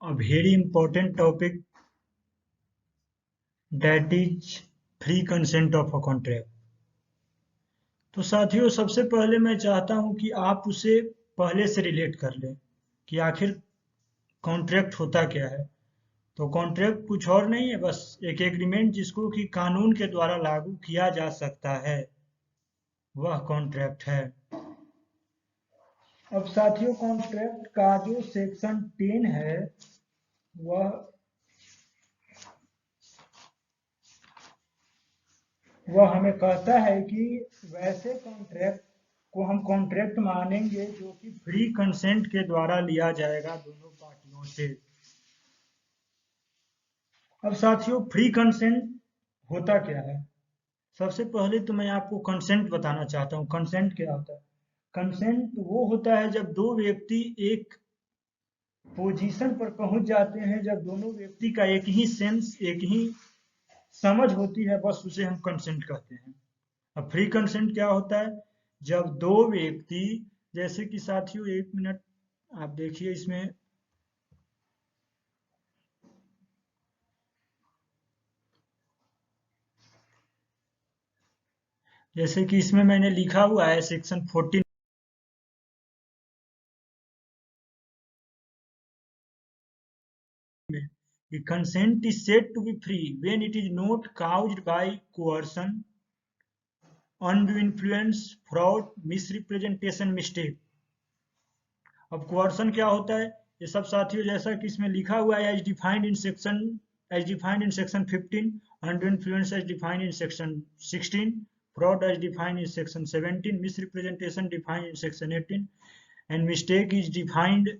a very important topic, that is free consent of a contract। तो साथियों, सबसे पहले मैं चाहता हूं कि आप उसे पहले से रिलेट कर लें कि आखिर कॉन्ट्रैक्ट होता क्या है। तो कॉन्ट्रैक्ट कुछ और नहीं है, बस एक एग्रीमेंट जिसको कि कानून के द्वारा लागू किया जा सकता है, वह कॉन्ट्रैक्ट है। अब साथियों, कॉन्ट्रैक्ट का जो सेक्शन 10 है वह हमें कहता है कि वैसे कॉन्ट्रैक्ट को हम कॉन्ट्रैक्ट मानेंगे जो कि फ्री कंसेंट के द्वारा लिया जाएगा दोनों पार्टियों से। अब साथियों, फ्री कंसेंट होता क्या है? सबसे पहले तो मैं आपको कंसेंट बताना चाहता हूँ। कंसेंट क्या होता है? कंसेंट वो होता है जब दो व्यक्ति एक पोजीशन पर पहुंच जाते हैं, जब दोनों व्यक्ति का एक ही सेंस, एक ही समझ होती है, बस उसे हम कंसेंट कहते हैं। अब फ्री कंसेंट क्या होता है? जब दो व्यक्ति, जैसे कि साथियों एक मिनट आप देखिए, इसमें जैसे कि इसमें मैंने लिखा हुआ है सेक्शन 14 में कि consent is said to be free when it is not caused by coercion, undue influence, fraud, misrepresentation, mistake. अब कोअर्शन क्या होता है? ये सब साथियों जैसा कि इसमें लिखा हुआ है, as defined in section 15, undue influence as defined in section 16, fraud as defined in section 17, misrepresentation defined in section 18, and mistake is defined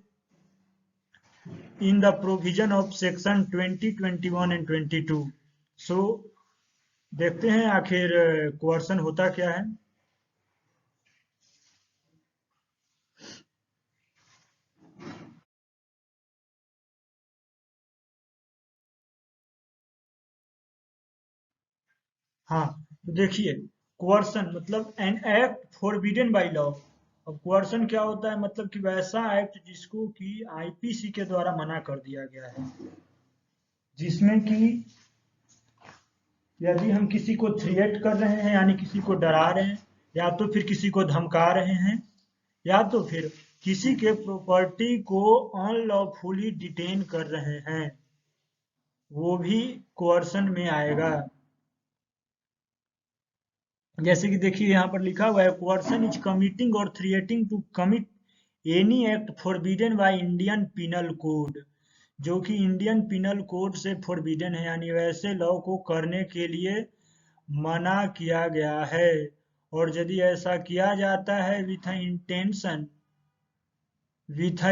in the provision of section 20, 21 and 22। So देखते हैं आखिर कोअर्शन होता क्या है। हाँ, तो देखिए, coercion मतलब an act forbidden by law. अब कोअर्शन क्या होता है? मतलब कि वैसा एक्ट जिसको कि आईपीसी के द्वारा मना कर दिया गया है, जिसमें कि यदि हम किसी को थ्रेट कर रहे हैं यानी किसी को डरा रहे हैं, या तो फिर किसी को धमका रहे हैं, या तो फिर किसी के प्रॉपर्टी को अनलॉफुली डिटेन कर रहे हैं, वो भी कोअर्शन में आएगा। जैसे कि देखिए यहाँ पर लिखा हुआ है, कोअर्शन इज कमिटिंग और threatening to commit any act forbidden by Indian Penal Code, जो कि इंडियन पिनल कोड से फॉरबिडन है, यानी वैसे लॉ को करने के लिए मना किया गया है। और यदि ऐसा किया जाता है with a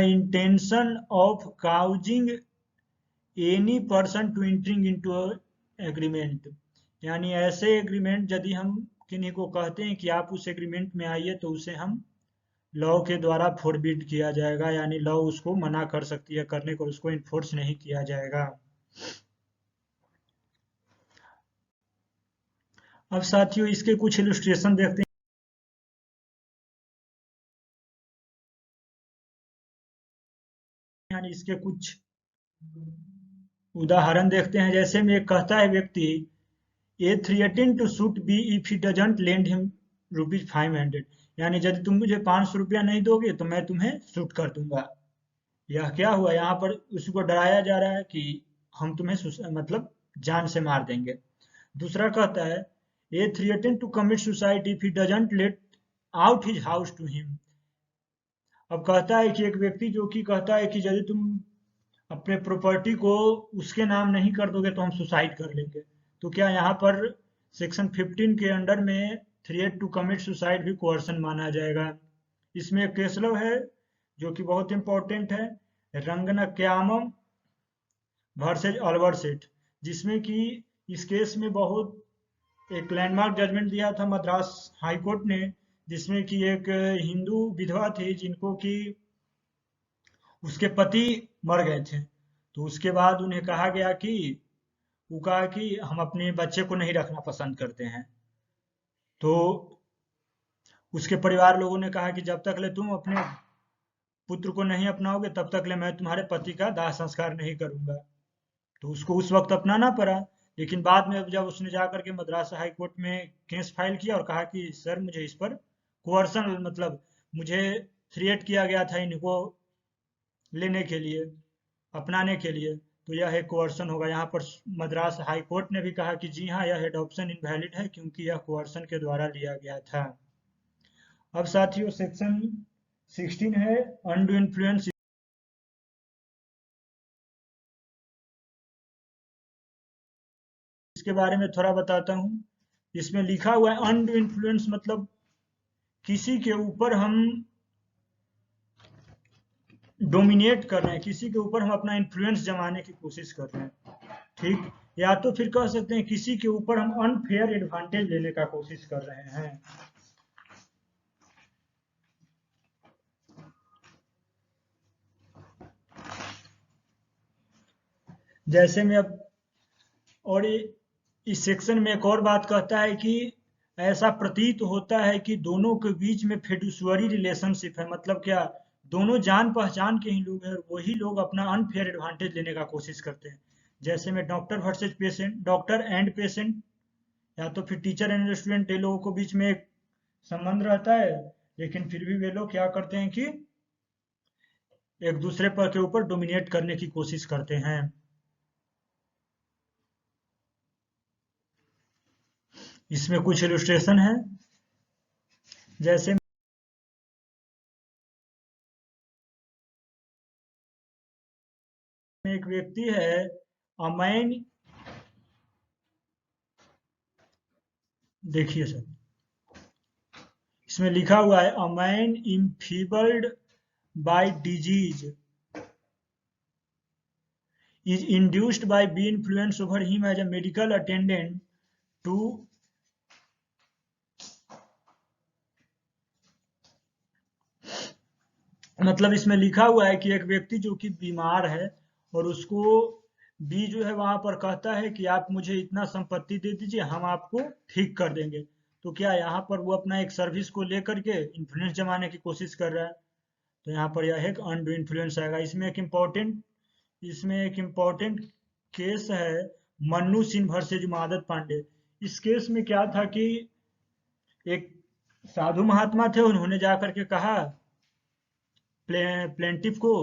intention of causing any person to entering into agreement, यानी ऐसे एग्रीमेंट यदि हम किन्हीं को कहते हैं कि आप उस एग्रीमेंट में आइए, तो उसे हम लॉ के द्वारा फोरबिड किया जाएगा, यानी लॉ उसको मना कर सकती है करने को, उसको इन्फोर्स नहीं किया जाएगा। अब साथियों इसके कुछ इलस्ट्रेशन देखते हैं, यानी इसके कुछ उदाहरण देखते हैं। जैसे में एक कहता है व्यक्ति, A threaten to shoot B if he doesn't lend him ₹500, यानी यदि तुम मुझे 500 रुपया नहीं दोगे तो मैं तुम्हें शूट कर दूंगा। यह क्या हुआ? यहाँ पर उसको डराया जा रहा है कि हम तुम्हें मतलब जान से मार देंगे। दूसरा कहता है, A threaten to commit suicide if he doesn't let out his house to him. अब कहता है कि एक व्यक्ति जो कि कहता है कि यदि तुम अपने प्रॉपर्टी को उसके नाम नहीं कर दोगे तो हम सुसाइड कर लेंगे। तो क्या यहाँ पर सेक्शन 15 के अंडर में थ्रेट टू कमिट सुसाइड भी कोअर्शन माना जाएगा? इसमें एक केस लॉ है जो कि बहुत इंपॉर्टेंट है, रंगनक्यामम वर्सेज अल्बरसेट, जिसमें कि इस केस में बहुत एक लैंडमार्क जजमेंट दिया था मद्रास हाई कोर्ट ने, जिसमें कि एक हिंदू विधवा थी जिनको कि उसके पति मर गए थे। तो उसके बाद उन्हें कहा गया कि वो कहा कि हम अपने बच्चे को नहीं रखना पसंद करते हैं। तो उसके परिवार लोगों ने कहा कि जब तक ले तुम अपने पुत्र को नहीं अपनाओगे तब तक ले मैं तुम्हारे पति का दाह संस्कार नहीं करूंगा। तो उसको उस वक्त अपनाना पड़ा। लेकिन बाद में जब उसने जा करके मद्रास हाई कोर्ट में केस फाइल किया और कहा कि सर मुझे इस पर कोअर्सन मतलब मुझे थ्रेट किया गया था इनको लेने के लिए, अपनाने के लिए, तो यह एक कोअर्सन होगा। यहाँ पर मद्रास हाई कोर्ट ने भी कहा कि जी हाँ, यह एडॉप्शन इनवैलिड है क्योंकि यह कोअर्सन के द्वारा लिया गया था। अब साथियों सेक्शन 16 है अनडू इन्फ्लुएंस। इसके बारे में थोड़ा बताता हूँ। इसमें लिखा हुआ है अनडू इन्फ्लुएंस मतलब किसी के ऊपर हम डोमिनेट कर रहे हैं, किसी के ऊपर हम अपना इन्फ्लुएंस जमाने की कोशिश कर रहे हैं, ठीक। या तो फिर कह सकते हैं किसी के ऊपर हम अनफेयर एडवांटेज लेने का कोशिश कर रहे हैं। जैसे में अब और इस सेक्शन में एक और बात कहता है कि ऐसा प्रतीत होता है कि दोनों के बीच में फिडुशियरी रिलेशनशिप है। मतलब क्या, दोनों जान पहचान के ही लोग हैं और वही लोग अपना अनफेयर एडवांटेज लेने का कोशिश करते हैं। जैसे में doctor versus patient, doctor and patient, या तो फिर टीचर एंड स्टूडेंट, ये लोगों के बीच में एक संबंध रहता है, लेकिन फिर भी वे लोग क्या करते हैं कि एक दूसरे पर के ऊपर डोमिनेट करने की कोशिश करते हैं। इसमें कुछ इलस्ट्रेशन है। जैसे में एक व्यक्ति है अमैन, देखिए सर, इसमें लिखा हुआ है a man enfeebled by disease is induced by be influence over him as a medical attendant to मतलब इसमें लिखा हुआ है कि एक व्यक्ति जो कि बीमार है और उसको बी जो है वहां पर कहता है कि आप मुझे इतना संपत्ति दे दीजिए, हम आपको ठीक कर देंगे। तो क्या यहाँ पर वो अपना एक सर्विस को लेकर के इन्फ्लुएंस जमाने की कोशिश कर रहा है। तो यहाँ पर यह एक अनडू इन्फ्लुएंस आएगा। इसमें एक इम्पोर्टेंट केस है मन्नू सिंह वर्सेज मादत पांडे। इस केस में क्या था कि एक साधु महात्मा थे, उन्होंने जा करके कहा प्लेंटिफ को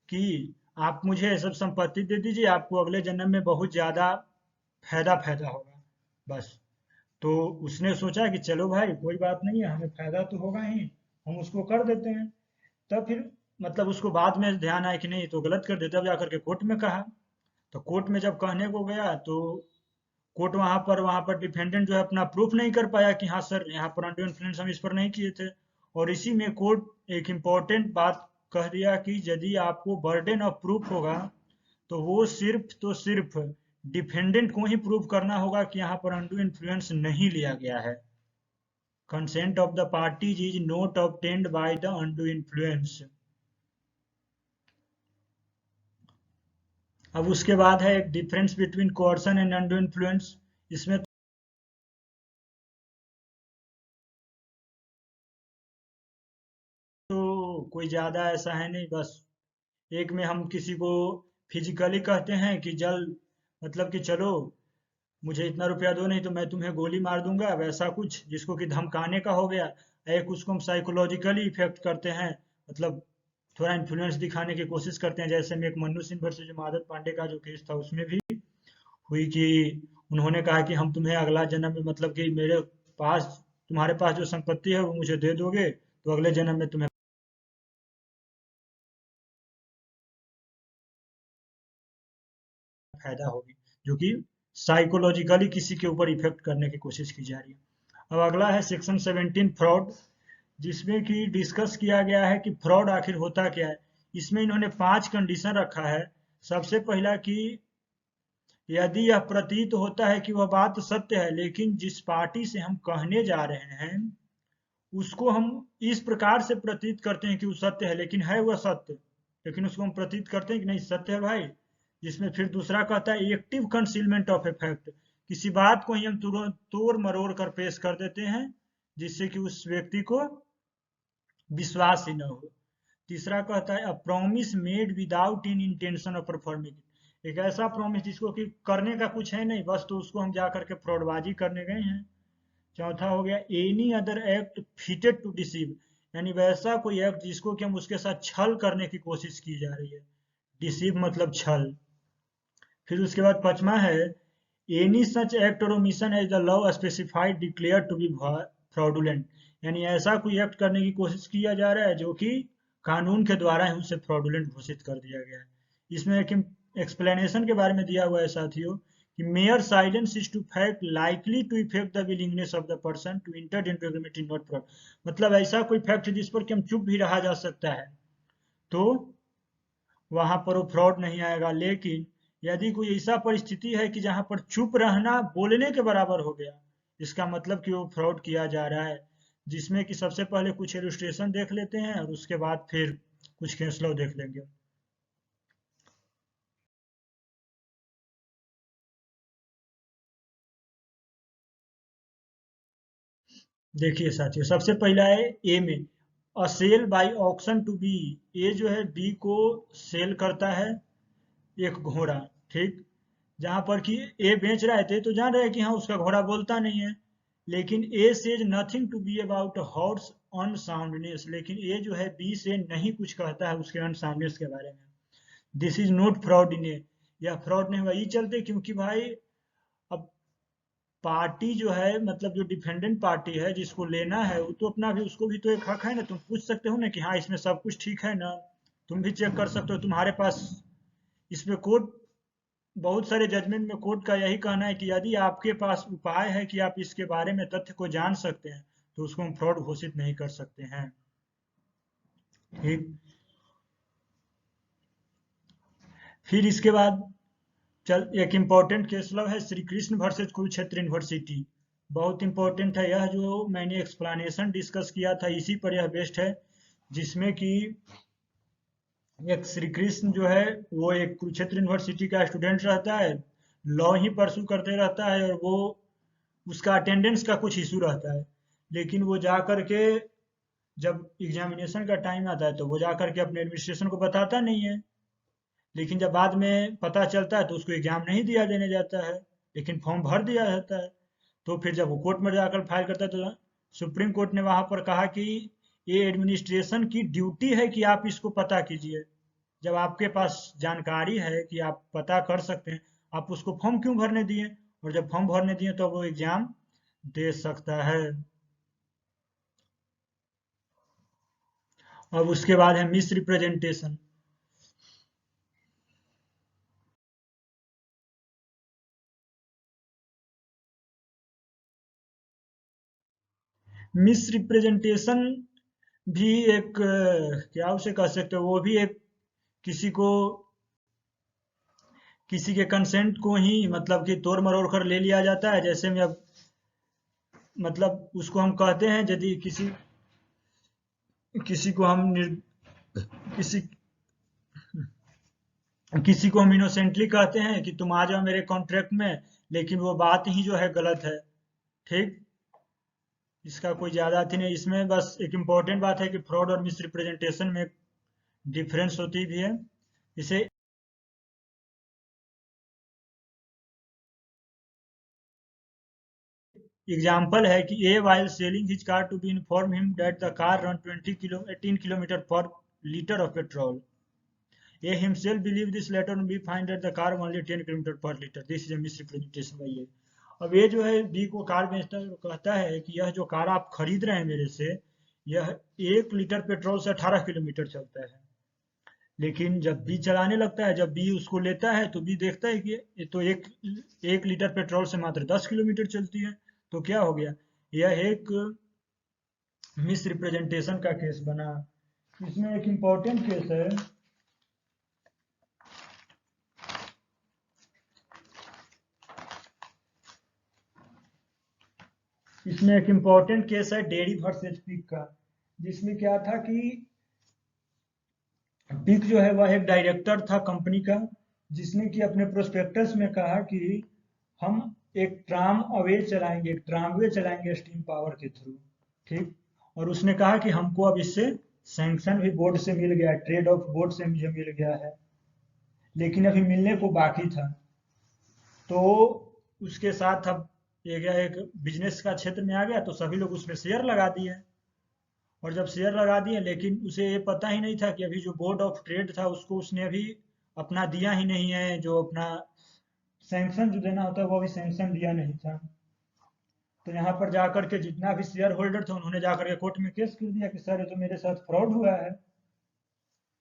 कि आप मुझे सब संपत्ति दे दीजिए, आपको अगले जन्म में बहुत ज्यादा फायदा फायदा होगा, बस। तो उसने सोचा कि चलो भाई कोई बात नहीं है, हमें फायदा तो होगा ही, हम उसको कर देते हैं। तब फिर मतलब उसको बाद में ध्यान आया कि नहीं तो गलत कर देते, तब जाकर के कोर्ट में कहा। तो कोर्ट में जब कहने को गया तो कोर्ट वहां पर डिफेंडेंट जो है अपना प्रूफ नहीं कर पाया कि हाँ सर यहाँ पर अनडू इन्फ्लुएंस हम इस पर नहीं किए थे। और इसी में कोर्ट एक इम्पोर्टेंट बात कह दिया कि यदि आपको बर्डन ऑफ प्रूफ होगा तो वो सिर्फ डिफेंडेंट को ही प्रूव करना होगा कि यहाँ पर अनडू इन्फ्लुएंस नहीं लिया गया है। Consent of the parties is not obtained by the undo influence. अब उसके बाद है एक difference between कोर्सन and undo influence. इसमें तो कोई ज्यादा ऐसा है नहीं, बस एक में हम किसी को फिजिकली कहते हैं कि जल मतलब कि चलो मुझे इतना रुपया दो नहीं तो मैं तुम्हें गोली मार दूंगा, वैसा कुछ जिसको कि धमकाने का हो गया। एक उसको हम साइकोलॉजिकली इफेक्ट करते हैं, मतलब थोड़ा इन्फ्लुएंस दिखाने की कोशिश करते हैं। जैसे में एक मन्नू सिंह वर्सेस मादत पांडे का जो केस था उसमें भी हुई कि उन्होंने कहा कि हम तुम्हें अगला जन्म में मतलब कि मेरे पास तुम्हारे पास जो संपत्ति है वो मुझे दे दोगे तो अगले जन्म में तुम्हें फायदा होगी, जो कि साइकोलॉजिकली किसी के ऊपर इफेक्ट करने की कोशिश की जा रही है। अब अगला है सेक्शन 17 फ्रॉड, जिसमें कि डिस्कस किया गया है कि फ्रॉड आखिर होता क्या है। इसमें इन्होंने 5 कंडीशन रखा है। सबसे पहला कि यदि यह प्रतीत होता है कि वह बात सत्य है लेकिन जिस पार्टी से हम कहने जा रहे हैं उसको हम इस प्रकार से प्रतीत करते हैं कि वो सत्य है, लेकिन है वह सत्य, लेकिन उसको हम प्रतीत करते हैं कि नहीं सत्य है भाई। जिसमें फिर दूसरा कहता है एक्टिव कंसीलमेंट ऑफ इफेक्ट, किसी बात को ही हम तुरंत तोड़ मरोड़ कर पेश कर देते हैं जिससे कि उस व्यक्ति को विश्वास ही न हो। तीसरा कहता है a promise made without in intention of performing, एक ऐसा प्रॉमिस जिसको कि करने का कुछ है नहीं, बस तो उसको हम जा करके फ्रॉडबाजी करने गए हैं। चौथा हो गया any other act fitted to deceive, यानी वैसा कोई एक्ट जिसको कि हम उसके साथ छल करने की कोशिश की जा रही है, डिसीव मतलब छल। फिर उसके बाद पांचवा है एनी सच एक्ट और omission as the law specified declare to be fraudulent, यानी ऐसा कोई एक्ट करने की कोशिश किया जा रहा है जो कि कानून के द्वारा ही उसे फ्रॉडुलेंट घोषित कर दिया गया है। इसमें एक एक्सप्लेनेशन के बारे में दिया हुआ है साथियों कि mere silence is to fact likely to effect the willingness of the person to enter into agreement in not fraud, मतलब ऐसा कोई फैक्ट जिस पर कि हम चुप भी रहा जा सकता है तो वहां पर वो फ्रॉड नहीं आएगा। लेकिन यदि कोई ऐसा परिस्थिति है कि जहां पर चुप रहना बोलने के बराबर हो गया, इसका मतलब कि वो फ्रॉड किया जा रहा है, जिसमें कि सबसे पहले कुछ इलस्ट्रेशन देख लेते हैं और उसके बाद फिर कुछ केस लॉ देख लेंगे। देखिए साथियों, सबसे पहला है ए में a sale by auction to B, A जो है बी को सेल करता है एक घोड़ा, ठीक, जहां पर कि ए बेच रहा है तो जान रहे हैं कि हाँ उसका घोड़ा बोलता नहीं है, लेकिन A says nothing to B about horse unsoundness, लेकिन ए जो है बी से नहीं कुछ कहता है उसके अनसाउंडनेस के बारे में। This is not fraud in A, यह फ्रॉड नहीं हुआ ये चलते क्योंकि भाई अब पार्टी जो है मतलब जो डिफेंडेंट पार्टी है जिसको लेना है वो तो अपना भी उसको भी तो एक हक है ना, तुम पूछ सकते हो ना कि हाँ इसमें सब कुछ ठीक है ना, तुम भी चेक कर सकते हो, तुम्हारे पास इसमें कोर्ट, बहुत सारे जजमेंट में कोर्ट का यही कहना है कि यदि आपके पास उपाय है कि आप इसके बारे में तथ्य को जान सकते हैं तो उसको हम फ्रॉड घोषित नहीं कर सकते हैं, ठीक। फिर इसके बाद चल एक इम्पोर्टेंट केस लॉ है श्री कृष्ण वर्सेज कुरुक्षेत्र यूनिवर्सिटी, बहुत इंपॉर्टेंट है यह, जो मैंने एक्सप्लेनेशन डिस्कस किया था इसी पर यह बेस्ड है, जिसमें कि एक श्री कृष्ण जो है वो एक कुरुक्षेत्र यूनिवर्सिटी का स्टूडेंट रहता है, लॉ ही परसू करते रहता है और वो उसका अटेंडेंस का कुछ इशू रहता है, लेकिन वो जा करके जब एग्जामिनेशन का टाइम आता है तो वो जा करके अपने एडमिनिस्ट्रेशन को बताता नहीं है, लेकिन जब बाद में पता चलता है तो उसको एग्जाम नहीं दिया देने जाता है, लेकिन फॉर्म भर दिया जाता है। तो फिर जब वो कोर्ट में जाकर फाइल करता है तो सुप्रीम कोर्ट ने वहां पर कहा कि ये एडमिनिस्ट्रेशन की ड्यूटी है कि आप इसको पता कीजिए, जब आपके पास जानकारी है कि आप पता कर सकते हैं, आप उसको फॉर्म क्यों भरने दिए, और जब फॉर्म भरने दिए तो वो एग्जाम दे सकता है। अब उसके बाद है मिस रिप्रेजेंटेशन, मिस रिप्रेजेंटेशन भी एक क्या उसे कह सकते हो, वो भी एक किसी को किसी के कंसेंट को ही मतलब कि तोड़ मरोड़ कर ले लिया जाता है, जैसे में अब मतलब उसको हम कहते हैं यदि किसी किसी को हम किसी किसी को हम इनोसेंटली कहते हैं कि तुम आ जाओ मेरे कॉन्ट्रैक्ट में, लेकिन वो बात ही जो है गलत है, ठीक। इसका कोई ज्यादा थी नहीं, इसमें बस एक इम्पॉर्टेंट बात है कि फ्रॉड और मिस रिप्रेजेंटेशन में डिफरेंस होती भी है। इसे एग्जाम्पल है कि A while selling his car to B inform him that the car run 18 kilometre per litre of petrol, A himself believe this later B find that the car only 10 kilometre per litre, this is a misrepresentation by A. अब ये जो है B को car बेचता है, कहता है कि यह जो कार आप खरीद रहे हैं मेरे से, यह 1 लीटर पेट्रोल से 18 किलोमीटर चलता है, लेकिन जब बी चलाने लगता है, जब बी उसको लेता है तो बी देखता है कि ये तो एक लीटर पेट्रोल से मात्र 10 किलोमीटर चलती है, तो क्या हो गया, यह एक मिस रिप्रेजेंटेशन का केस बना। इसमें एक इम्पॉर्टेंट केस है, इसमें एक इम्पॉर्टेंट केस है डेयरी वर्सेज पिक का, जिसमें क्या था कि पिक जो है वह एक डायरेक्टर था कंपनी का, जिसने कि अपने प्रोस्पेक्टस में कहा कि हम एक ट्रामवे चलाएंगे स्टीम पावर के थ्रू, ठीक, और उसने कहा कि हमको अब इससे सैंक्शन भी बोर्ड से मिल गया, ट्रेड ऑफ बोर्ड से मुझे मिल गया है, लेकिन अभी मिलने को बाकी था। तो उसके साथ अब ये क्या, एक बिजनेस का क्षेत्र में आ गया तो सभी लोग उसमें शेयर लगा दिए। और जब शेयर लगा दिए, लेकिन उसे ये पता ही नहीं था कि अभी जो बोर्ड ऑफ ट्रेड था उसको उसने अभी अपना दिया ही नहीं है, जो अपना सैंक्शन जो देना होता है वो अभी सैंक्शन दिया नहीं था। तो यहाँ पर जाकर के जितना भी शेयर होल्डर था उन्होंने जाकर के कोर्ट में केस कर दिया कि सर ये तो मेरे साथ फ्रॉड हुआ है।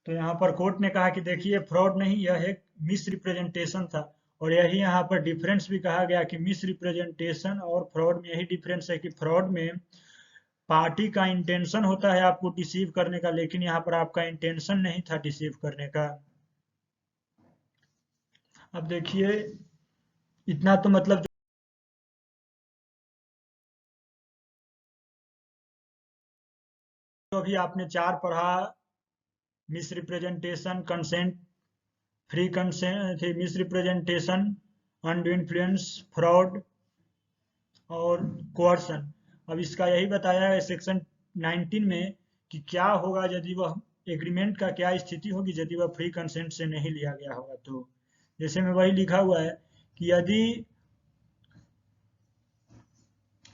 तो यहाँ पर कोर्ट ने कहा कि देखिए फ्रॉड नहीं, यह एक मिस रिप्रेजेंटेशन था। और यही यहाँ पर डिफरेंस भी कहा गया कि मिस रिप्रेजेंटेशन और फ्रॉड में यही डिफरेंस है कि फ्रॉड में पार्टी का इंटेंशन होता है आपको डिसीव करने का, लेकिन यहाँ पर आपका इंटेंशन नहीं था डिसीव करने का। अब देखिए, इतना तो मतलब जो अभी आपने चार पढ़ा, miss representation, consent, free consent, miss representation, undo influence, fraud और कोअर्सन। अब इसका यही बताया है सेक्शन 19 में कि क्या होगा यदि वह एग्रीमेंट का क्या स्थिति होगी यदि वह फ्री कंसेंट से नहीं लिया गया होगा। तो जैसे में वही लिखा हुआ है कि यदि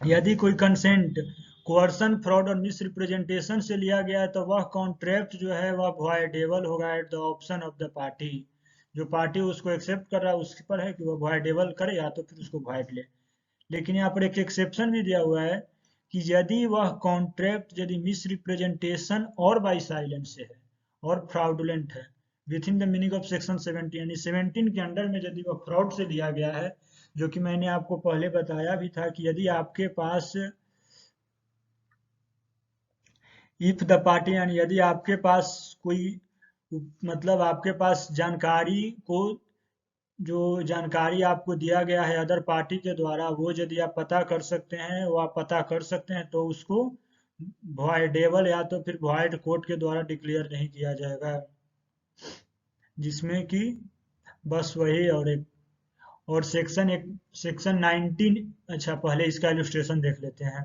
यदि कोई कंसेंट कोअर्सन, फ्रॉड और मिस रिप्रेजेंटेशन से लिया गया है तो वह कॉन्ट्रैक्ट जो है वह वॉयडेबल होगा at the option of the party. जो पार्टी उसको एक्सेप्ट कर रहा है उस पर है कि वह वॉयडेबल करे या तो फिर उसको वॉइड ले। लेकिन यहाँ पर एक एक्सेप्शन भी दिया हुआ है कि यदि वह कॉन्ट्रैक्ट यदि मिस रिप्रेजेंटेशन और बाई साइलेंस से है और फ्रॉडुलेंट है with in the meaning of section 17, यानी 17 के अंडर में यदि वह फ्रॉड से लिया गया है, जो कि मैंने आपको पहले बताया भी था कि यदि आपके पास इफ द पार्टी, यानी यदि आपके पास कोई मतलब आपके पास जानकारी को, जो जानकारी आपको दिया गया है अदर पार्टी के द्वारा वो यदि आप पता कर सकते हैं, वो आप पता कर सकते हैं तो उसको वॉइडेबल या तो फिर वॉइड कोर्ट के द्वारा डिक्लेयर नहीं किया जाएगा। जिसमें कि बस वही और एक और सेक्शन 19। अच्छा, पहले इसका इलस्ट्रेशन देख लेते हैं।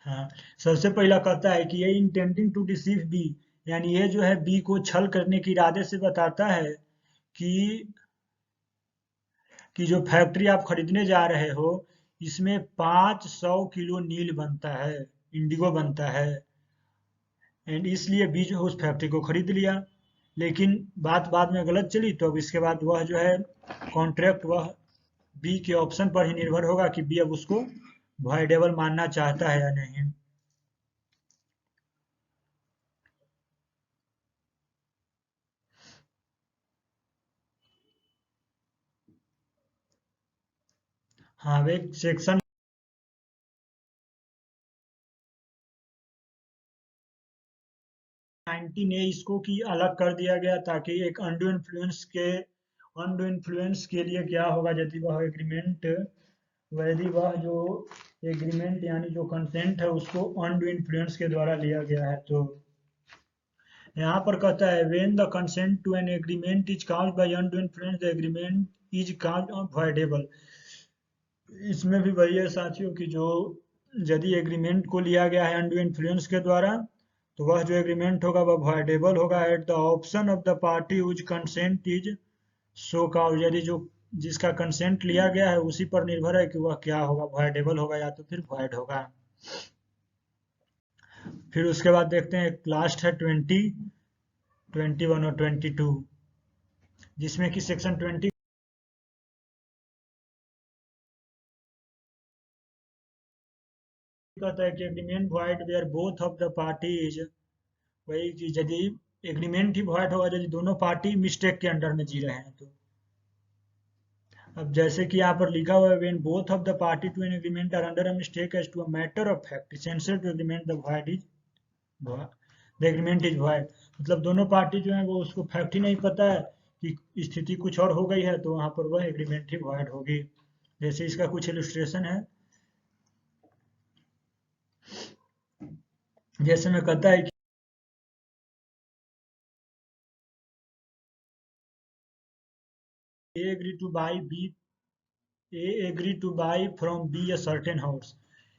हाँ, सबसे पहला कहता है कि ये इंटेंडिंग टू डिसीव बी, यानी ये जो है बी को छल करने के इरादे से बताता है कि जो फैक्ट्री आप खरीदने जा रहे हो इसमें 500 किलो नील बनता है, इंडिगो बनता है, एंड इसलिए बी जो है उस फैक्ट्री को खरीद लिया। लेकिन बात बाद में गलत चली तो अब इसके बाद वह जो है कॉन्ट्रैक्ट वह बी के ऑप्शन पर ही निर्भर होगा कि बी अब उसको वॉइडेबल मानना चाहता है या नहीं। हाँ, वे सेक्शन 19 ए इसको की अलग कर दिया गया ताकि एक अनडू इन्फ्लुएंस के लिए क्या होगा यदि वह एग्रीमेंट, यदि वह जो एग्रीमेंट यानी जो कंसेंट है उसको अनडू इन्फ्लुएंस के द्वारा लिया गया है। तो यहाँ पर कहता है when the consent to an agreement is caused by undue influence the agreement is caused avoidable. इसमें भी वही है साथियों कि जो यदि एग्रीमेंट को लिया गया है अनडू इन्फ्लुएंस के द्वारा तो वह जो एग्रीमेंट होगा वह वॉइडेबल होगा at the option of the party whose consent is so caused. यदि जो जिसका कंसेंट लिया गया है उसी पर निर्भर है कि वह क्या होगा, वॉइडेबल होगा या तो फिर वॉइड होगा। फिर उसके बाद देखते हैं लास्ट है 20, 21 और 22, जिसमें कि सेक्शन 20 कहता है कि agreement void where both of the parties, वही कि यदि एग्रीमेंट ही वॉइड होगा यदि दोनों पार्टी मिस्टेक के अंडर में जी रहे हैं तो। अब जैसे कि यहाँ पर लिखा हुआ है when both of the party to an agreement are under a mistake as to a matter of fact essential to agreement the void is the agreement is void. मतलब दोनों पार्टी जो है वो उसको फैक्ट ही नहीं पता है कि स्थिति कुछ और हो गई है तो वहां पर वह एग्रीमेंट ही वॉइड होगी। जैसे इसका कुछ इलस्ट्रेशन है, जैसे में कहता है कि A agree to buy B A agree to buy from B a certain horse.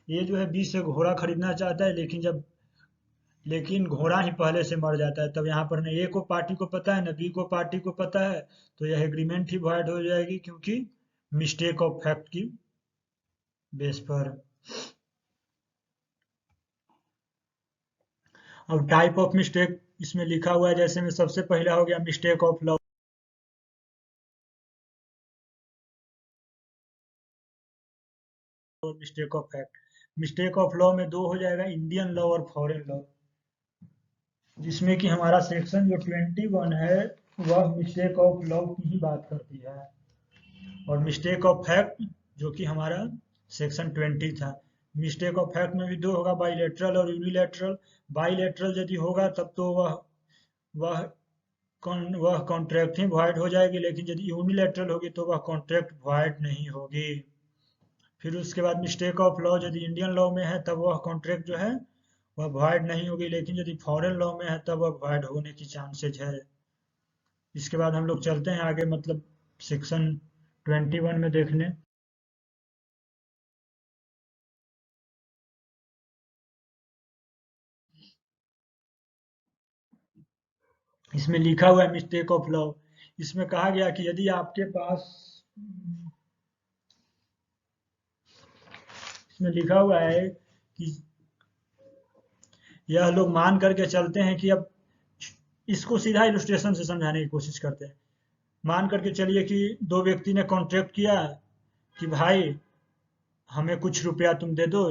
ये जो है बी से घोड़ा खरीदना चाहता है, लेकिन घोड़ा ही पहले से मर जाता है। तब यहाँ पर न ए को पार्टी को पता है न बी को पार्टी को पता है, तो यह एग्रीमेंट ही वॉइड हो जाएगी, क्योंकि मिस्टेक ऑफ फैक्ट की बेस पर। अब टाइप ऑफ मिस्टेक इसमें लिखा हुआ है, जैसे में सबसे पहला हो गया मिस्टेक ऑफ लॉ, और mistake of fact. Mistake of law में दो हो जाएगा, इंडियन लॉ और फॉरेन लॉ, जिसमें कि हमारा सेक्शन जो 21 है वह मिस्टेक ऑफ लॉ की ही बात करती है, और मिस्टेक ऑफ फैक्ट जो कि हमारा सेक्शन 20 था। मिस्टेक ऑफ फैक्ट में भी दो होगा, बाईलेटरल और यूनिलैटरल। बाईलेटरल यदि होगा तब तो वह वह कॉन्ट्रैक्ट ही वॉइड हो जाएगी, लेकिन यदि यूनिलैटरल होगी तो वह कॉन्ट्रैक्ट वॉइड नहीं होगी। फिर उसके बाद मिस्टेक ऑफ लॉ यदि इंडियन लॉ में है तब वह कॉन्ट्रैक्ट जो है वह वॉइड नहीं होगी, लेकिन यदि फॉरेन लॉ में है तब वह वॉइड होने की चांसेज है। इसके बाद हम लोग चलते हैं आगे, मतलब सेक्शन 21 में देखने। इसमें लिखा हुआ है मिस्टेक ऑफ लॉ। इसमें कहा गया कि यदि आपके पास, इसमें लिखा हुआ है कि यह लोग मान करके चलते हैं कि अब इसको सीधा इलस्ट्रेशन से समझाने की कोशिश करते हैं। मान करके चलिए कि दो व्यक्ति ने कॉन्ट्रैक्ट किया कि भाई हमें कुछ रुपया तुम दे दो,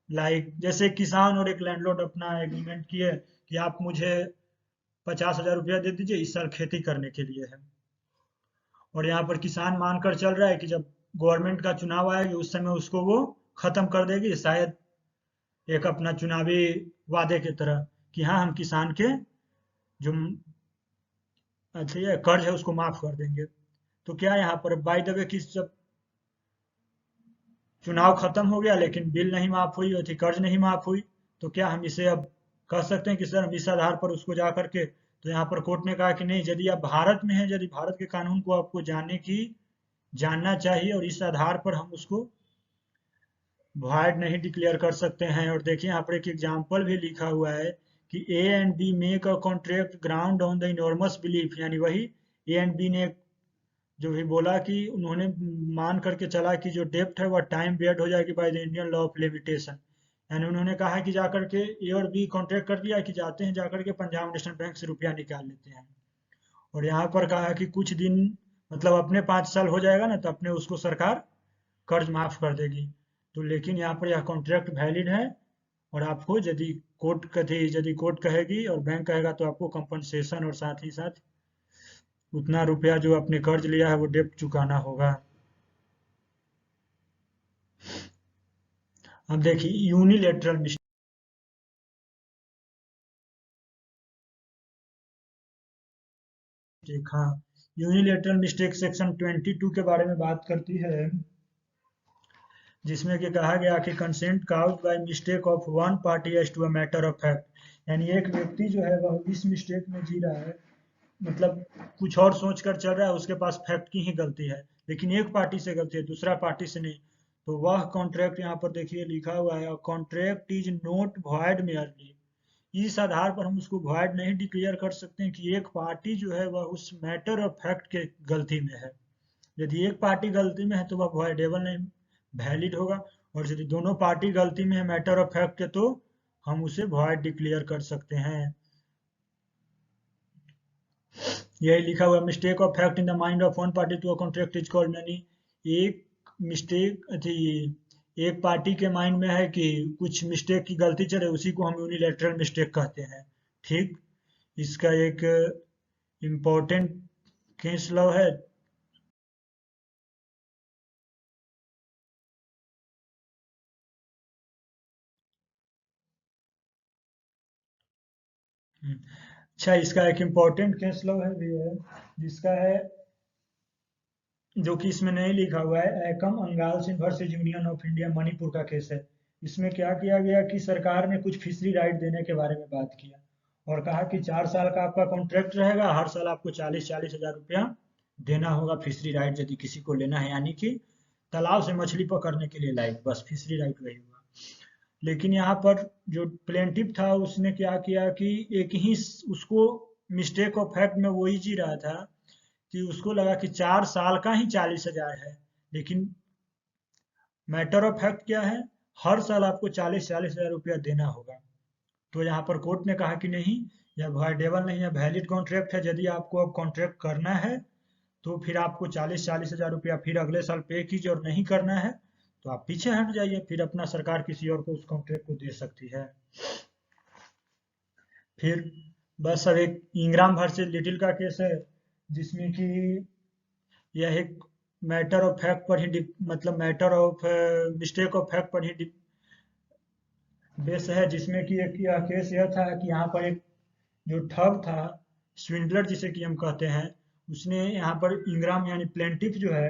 लाइक जैसे किसान और एक लैंडलॉर्ड अपना एग्रीमेंट किए कि आप मुझे 50,000 रुपया दे दीजिए, इस साल खेती करने के लिए है। और यहाँ पर किसान मानकर चल रहा है कि जब गवर्नमेंट का चुनाव आएगी उस समय उसको वो खत्म कर देगी, शायद एक अपना चुनावी वादे की तरह, कि हाँ हम किसान के जो अच्छा ये कर्ज है उसको माफ कर देंगे। तो क्या यहाँ पर बाय द वे कि जब चुनाव खत्म हो गया लेकिन बिल नहीं माफ हुई और कर्ज नहीं माफ हुई, तो क्या हम इसे अब कह सकते हैं कि सर हम इस आधार पर उसको जा करके, तो यहाँ पर कोर्ट ने कहा कि नहीं, यदि आप भारत में हैं, यदि भारत के कानून को आपको जानना चाहिए, और इस आधार पर हम उसको वॉइड नहीं डिक्लेयर कर सकते हैं। और देखिए यहाँ पर एक एग्जाम्पल भी लिखा हुआ है कि A and B make a contract ground on the enormous belief, यानी वही ए एंड बी ने जो भी बोला कि उन्होंने मान करके चला कि जो डेप्ट है वह टाइम बेयर्ड हो जाएगी by the Indian law of limitation. यानी उन्होंने कहा कि जाकर के ए और बी कॉन्ट्रैक्ट कर लिया कि जाते हैं जाकर के पंजाब नेशनल बैंक से रुपया निकाल लेते हैं, और यहाँ पर कहा कि कुछ दिन मतलब अपने 5 साल हो जाएगा ना तो अपने उसको सरकार कर्ज माफ कर देगी। तो लेकिन यहाँ पर यह कॉन्ट्रैक्ट वैलिड है, और आपको यदि कोर्ट कहेगी और बैंक कहेगा तो आपको कंपनसेशन और साथ ही साथ उतना रुपया जो आपने कर्ज लिया है वो डेप्ट चुकाना होगा। अब देखिए यूनिलेटरल मिस्टेक, हाँ, यूनिलेटरल मिस्टेक सेक्शन 22 के बारे में बात करती है, जिसमें कि कहा गया कि consent cause by mistake of one party as to a matter of fact. यानी एक व्यक्ति जो है वह इस मिस्टेक में जी रहा है, मतलब कुछ और सोच कर चल रहा है, उसके पास फैक्ट की ही गलती है, लेकिन एक पार्टी से गलती है, दूसरा पार्टी से नहीं। तो वह कॉन्ट्रैक्ट यहाँ पर देखिए लिखा हुआ है, contract is not void merely. इस आधार पर हम उसको वॉइड नहीं डिक्लेयर कर सकते हैं कि एक पार्टी जो है वह उस मैटर ऑफ फैक्ट के गलती में है। यदि एक पार्टी गलती में है तो वह वॉइडेबल नहीं, वैलिड होगा, और यदि दोनों पार्टी गलती में है मैटर ऑफ फैक्ट के, तो हम उसे वॉइड डिक्लेयर कर सकते हैं। यही लिखा हुआ mistake of fact in the mind of one party to a contract is called, यानी एक मिस्टेक थी, एक पार्टी के माइंड में है कि कुछ मिस्टेक की गलती चले, उसी को हम यूनिलेटरल मिस्टेक कहते हैं। ठीक, इसका एक इम्पोर्टेंट केस लॉ है। अच्छा, इसका एक इम्पोर्टेंट केस लॉ है भी है, जिसका है, जो कि इसमें नहीं लिखा हुआ है, Ekam Angal Singh versus Union of India Manipur का केस है। इसमें क्या किया गया कि सरकार ने कुछ फिशरी राइट देने के बारे में बात किया, और कहा कि 4 साल का आपका कॉन्ट्रैक्ट रहेगा, हर साल आपको 40-40 हजार रुपया देना होगा फिशरी राइट यदि किसी को लेना है, यानी कि तालाब से मछली पकड़ने के लिए लाइक, बस फिशरी राइट वही हुआ। लेकिन यहाँ पर जो प्लेंटिफ था उसने क्या किया कि एक ही उसको मिस्टेक ऑफ फैक्ट में वही जी रहा था कि उसको लगा कि 4 साल का ही 40,000 है, लेकिन मैटर ऑफ फैक्ट क्या है, हर साल आपको 40,000 रुपया देना होगा। तो यहाँ पर कोर्ट ने कहा कि नहीं, यह वाइडेबल नहीं है, वैलिड कॉन्ट्रैक्ट है। यदि आपको अब कॉन्ट्रैक्ट करना है तो फिर आपको 40,000 रुपया फिर अगले साल पे कीजिए, और नहीं करना है तो आप पीछे हट जाइए, फिर अपना सरकार किसी और को उस कॉन्ट्रैक्ट को दे सकती है। फिर बस अब एक इंग्राम वर्सेस लिटिल का केस है, जिसमें कि यह एक मैटर ऑफ फैक्ट पर ही मतलब matter of mistake of fact पर ही बेस है, जिसमें कि एक यह केस यह था कि यहाँ पर एक जो ठग था, स्विंडलर जिसे कि हम कहते हैं, उसने यहाँ पर इंग्राम यानी प्लेंटिफ जो है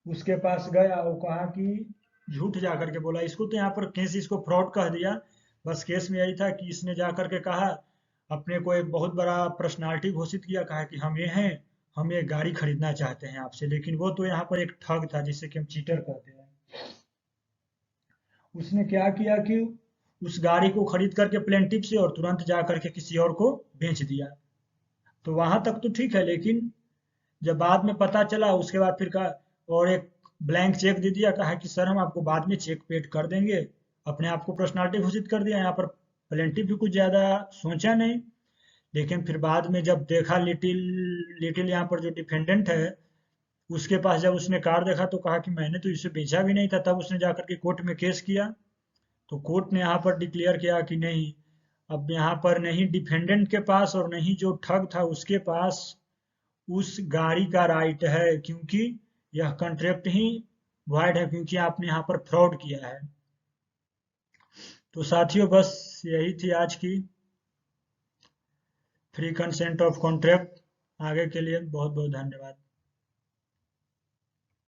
उसके पास गया, वो कहा कि झूठ जा करके बोला, इसको तो यहाँ पर केस इसको फ्रॉड कह दिया। बस केस में यही था कि इसने जा करके कहा, अपने को एक बहुत बड़ा पर्सनालिटी घोषित किया, कहा कि हम ये हैं, हम ये गाड़ी खरीदना चाहते हैं आपसे, लेकिन वो तो यहाँ पर एक ठग था जिसे कि हम चीटर कहते हैं। उसने क्या किया कि उस गाड़ी को खरीद करके प्लेंटिफ से और तुरंत जा करके किसी और को बेच दिया। तो वहां तक तो ठीक है, लेकिन जब बाद में पता चला उसके बाद फिर कहा, और एक ब्लैंक चेक दे दिया, कहा कि सर हम आपको बाद में चेक पेड कर देंगे, अपने आप को पर्सनालिटी घोषित कर दिया। यहाँ पर प्लेंटिफ भी कुछ ज्यादा सोचा नहीं, लेकिन फिर बाद में जब देखा लिटिल लिटिल यहाँ पर जो डिफेंडेंट है उसके पास जब उसने कार देखा तो कहा कि मैंने तो इसे बेचा भी नहीं था, तब उसने जाकर के कोर्ट में केस किया। तो कोर्ट ने यहाँ पर डिक्लेयर किया कि नहीं, अब यहाँ पर नहीं डिफेंडेंट के पास और नहीं जो ठग था उसके पास उस गाड़ी का राइट है, क्योंकि यह कॉन्ट्रैक्ट ही वाइड है, क्योंकि आपने यहाँ पर फ्रॉड किया है। तो साथियों बस यही थी आज की फ्री कंसेंट ऑफ कॉन्ट्रैक्ट। आगे के लिए बहुत बहुत धन्यवाद।